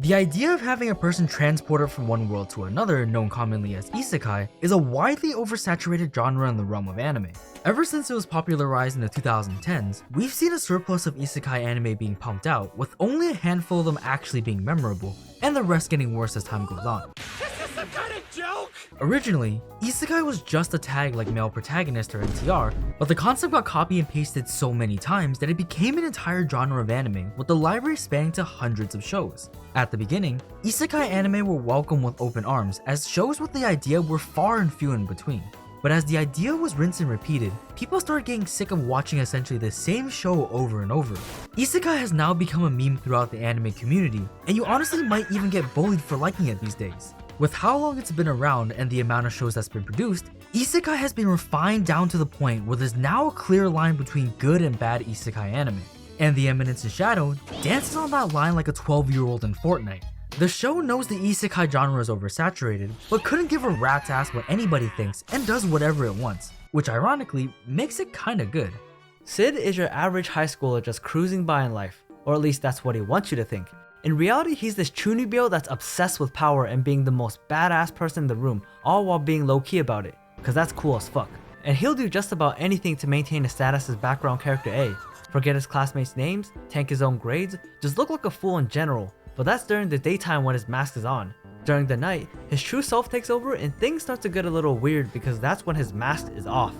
The idea of having a person transported from one world to another, known commonly as isekai, is a widely oversaturated genre in the realm of anime. Ever since it was popularized in the 2010s, we've seen a surplus of isekai anime being pumped out, with only a handful of them actually being memorable, and the rest getting worse as time goes on. This is some kind of joke! Originally, isekai was just a tag like male protagonist or NTR, but the concept got copy and pasted so many times that it became an entire genre of anime, with the library spanning to hundreds of shows. At the beginning, isekai anime were welcomed with open arms, as shows with the idea were far and few in between. But as the idea was rinsed and repeated, people started getting sick of watching essentially the same show over and over. Isekai has now become a meme throughout the anime community, and you honestly might even get bullied for liking it these days. With how long it's been around and the amount of shows that's been produced, isekai has been refined down to the point where there's now a clear line between good and bad isekai anime. And the Eminence and Shadow dances on that line like a 12-year-old in Fortnite. The show knows the isekai genre is oversaturated, but couldn't give a rat's ass what anybody thinks and does whatever it wants, which ironically makes it kinda good. Sid is your average high schooler just cruising by in life, or at least that's what he wants you to think. In reality, he's this chunibyo that's obsessed with power and being the most badass person in the room, all while being low-key about it, cause that's cool as fuck. And he'll do just about anything to maintain his status as background character A. Forget his classmates' names, tank his own grades, just look like a fool in general. But that's during the daytime when his mask is on. During the night, his true self takes over and things start to get a little weird because that's when his mask is off.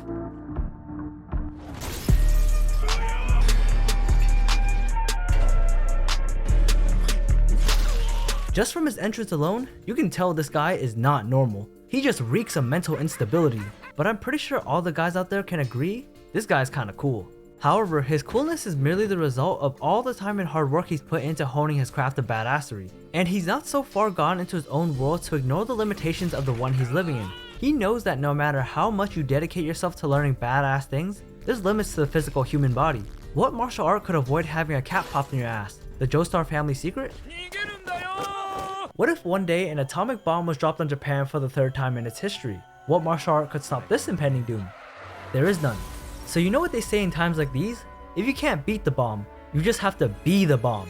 Just from his entrance alone, you can tell this guy is not normal. He just reeks of mental instability, but I'm pretty sure all the guys out there can agree, this guy's kinda cool. However, his coolness is merely the result of all the time and hard work he's put into honing his craft of badassery. And he's not so far gone into his own world to ignore the limitations of the one he's living in. He knows that no matter how much you dedicate yourself to learning badass things, there's limits to the physical human body. What martial art could avoid having a cat popped in your ass? The Joestar family secret? What if one day an atomic bomb was dropped on Japan for the third time in its history? What martial art could stop this impending doom? There is none. So you know what they say in times like these? If you can't beat the bomb, you just have to be the bomb.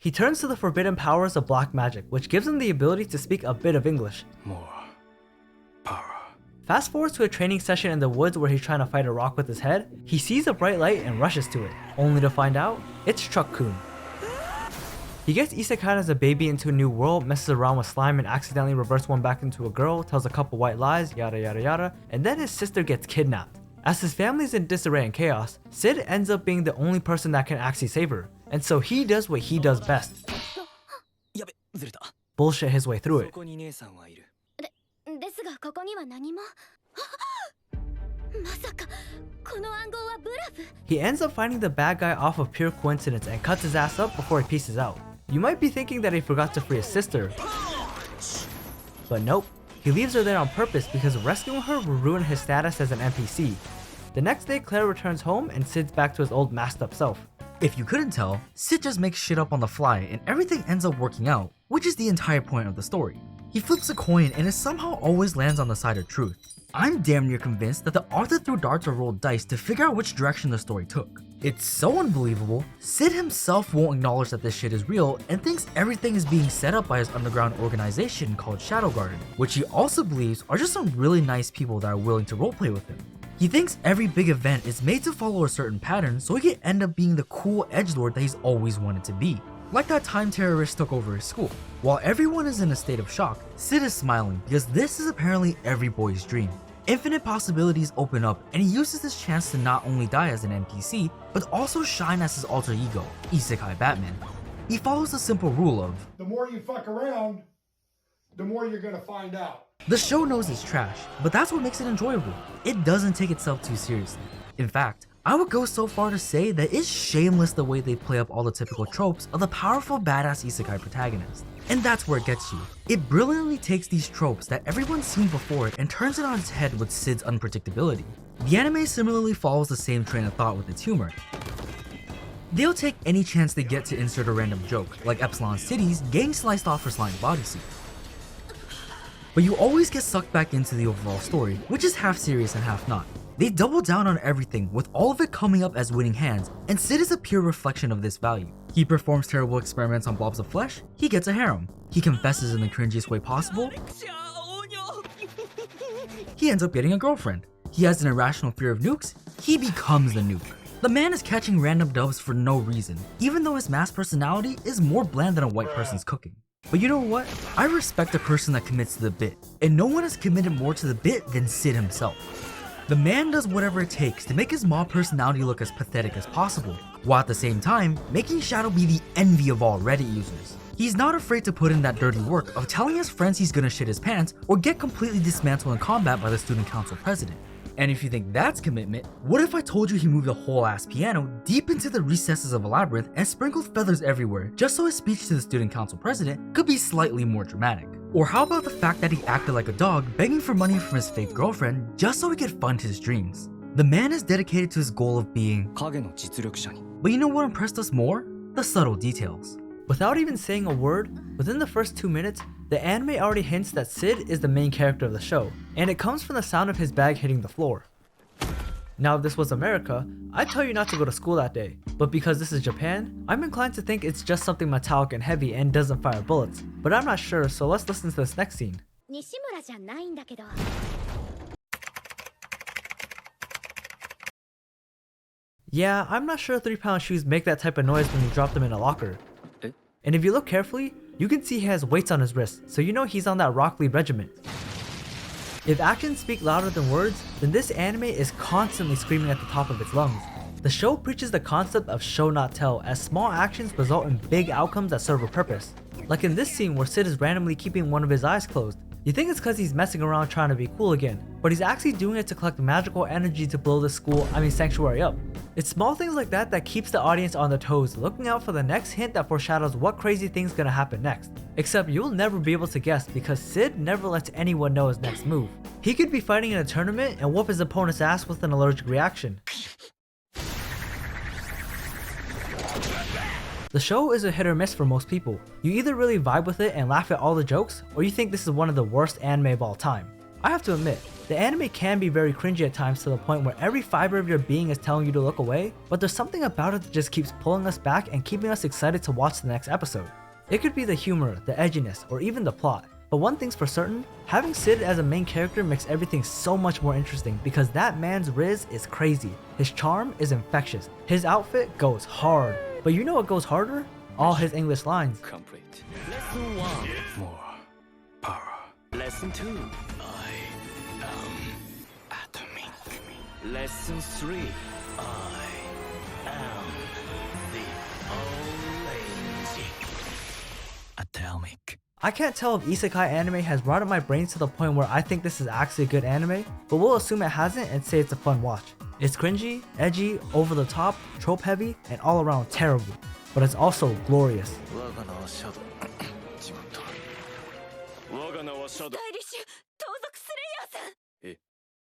He turns to the forbidden powers of black magic, which gives him the ability to speak a bit of English. More power. Fast forward to a training session in the woods where he's trying to fight a rock with his head. He sees a bright light and rushes to it, only to find out it's Truck-kun. He gets isekai as a baby into a new world, messes around with slime and accidentally reverts one back into a girl, tells a couple white lies, yada yada yada, and then his sister gets kidnapped. As his family's in disarray and chaos, Sid ends up being the only person that can actually save her, and so he does what he does best. Bullshit his way through it. He ends up finding the bad guy off of pure coincidence and cuts his ass up before he pieces out. You might be thinking that he forgot to free his sister, but nope, he leaves her there on purpose because rescuing her will ruin his status as an NPC. The next day, Claire returns home and Sid's back to his old masked up self. If you couldn't tell, Sid just makes shit up on the fly and everything ends up working out, which is the entire point of the story. He flips a coin and it somehow always lands on the side of truth. I'm damn near convinced that the author threw darts or rolled dice to figure out which direction the story took. It's so unbelievable, Sid himself won't acknowledge that this shit is real and thinks everything is being set up by his underground organization called Shadow Garden, which he also believes are just some really nice people that are willing to roleplay with him. He thinks every big event is made to follow a certain pattern so he can end up being the cool edgelord that he's always wanted to be. Like that time terrorists took over his school. While everyone is in a state of shock, Sid is smiling because this is apparently every boy's dream. Infinite possibilities open up and he uses this chance to not only die as an NPC, but also shine as his alter ego, Isekai Batman. He follows the simple rule of, the more you fuck around, the more you're gonna find out. The show knows it's trash, but that's what makes it enjoyable. It doesn't take itself too seriously. In fact, I would go so far to say that it's shameless the way they play up all the typical tropes of the powerful badass isekai protagonist. And that's where it gets you. It brilliantly takes these tropes that everyone's seen before and turns it on its head with Sid's unpredictability. The anime similarly follows the same train of thought with its humor. They'll take any chance they get to insert a random joke, like Epsilon City's getting sliced off her slime bodysuit. But you always get sucked back into the overall story, which is half serious and half not. They double down on everything, with all of it coming up as winning hands, and Sid is a pure reflection of this value. He performs terrible experiments on blobs of flesh, he gets a harem. He confesses in the cringiest way possible, he ends up getting a girlfriend. He has an irrational fear of nukes, he becomes the nuke. The man is catching random dubs for no reason, even though his masked personality is more bland than a white person's cooking. But you know what? I respect a person that commits to the bit, and no one has committed more to the bit than Sid himself. The man does whatever it takes to make his mob personality look as pathetic as possible, while at the same time making Shadow be the envy of all Reddit users. He's not afraid to put in that dirty work of telling his friends he's gonna shit his pants or get completely dismantled in combat by the student council president. And if you think that's commitment, what if I told you he moved a whole ass piano deep into the recesses of a labyrinth and sprinkled feathers everywhere just so his speech to the student council president could be slightly more dramatic? Or how about the fact that he acted like a dog begging for money from his fake girlfriend just so he could fund his dreams? The man is dedicated to his goal of being, but you know what impressed us more? The subtle details. Without even saying a word, within the first 2 minutes, the anime already hints that Sid is the main character of the show, and it comes from the sound of his bag hitting the floor. Now if this was America, I'd tell you not to go to school that day, but because this is Japan, I'm inclined to think it's just something metallic and heavy and doesn't fire bullets, but I'm not sure, so let's listen to this next scene. 西村じゃないんだけど。 Yeah, I'm not sure 3-pound shoes make that type of noise when you drop them in a locker. And if you look carefully, you can see he has weights on his wrist, so you know he's on that Rock Lee regiment. If actions speak louder than words, then this anime is constantly screaming at the top of its lungs. The show preaches the concept of show not tell, as small actions result in big outcomes that serve a purpose. Like in this scene where Sid is randomly keeping one of his eyes closed. You think it's cause he's messing around trying to be cool again, but he's actually doing it to collect magical energy to blow the sanctuary up. It's small things like that that keeps the audience on their toes, looking out for the next hint that foreshadows what crazy thing's gonna happen next. Except you'll never be able to guess because Sid never lets anyone know his next move. He could be fighting in a tournament and whoop his opponent's ass with an allergic reaction. The show is a hit or miss for most people. You either really vibe with it and laugh at all the jokes, or you think this is one of the worst anime of all time. I have to admit, the anime can be very cringy at times to the point where every fiber of your being is telling you to look away, but there's something about it that just keeps pulling us back and keeping us excited to watch the next episode. It could be the humor, the edginess, or even the plot. But one thing's for certain, having Sid as a main character makes everything so much more interesting because that man's riz is crazy. His charm is infectious. His outfit goes hard. But you know what goes harder? All his English lines. Complete. Lesson 1. More power. Lesson 2. I am atomic. Lesson 3. I am the only atomic. I can't tell if isekai anime has rotted my brains to the point where I think this is actually a good anime, but we'll assume it hasn't and say it's a fun watch. It's cringy, edgy, over the top, trope heavy, and all around terrible, but it's also glorious. スタイリッシュ盗賊スレイヤーさん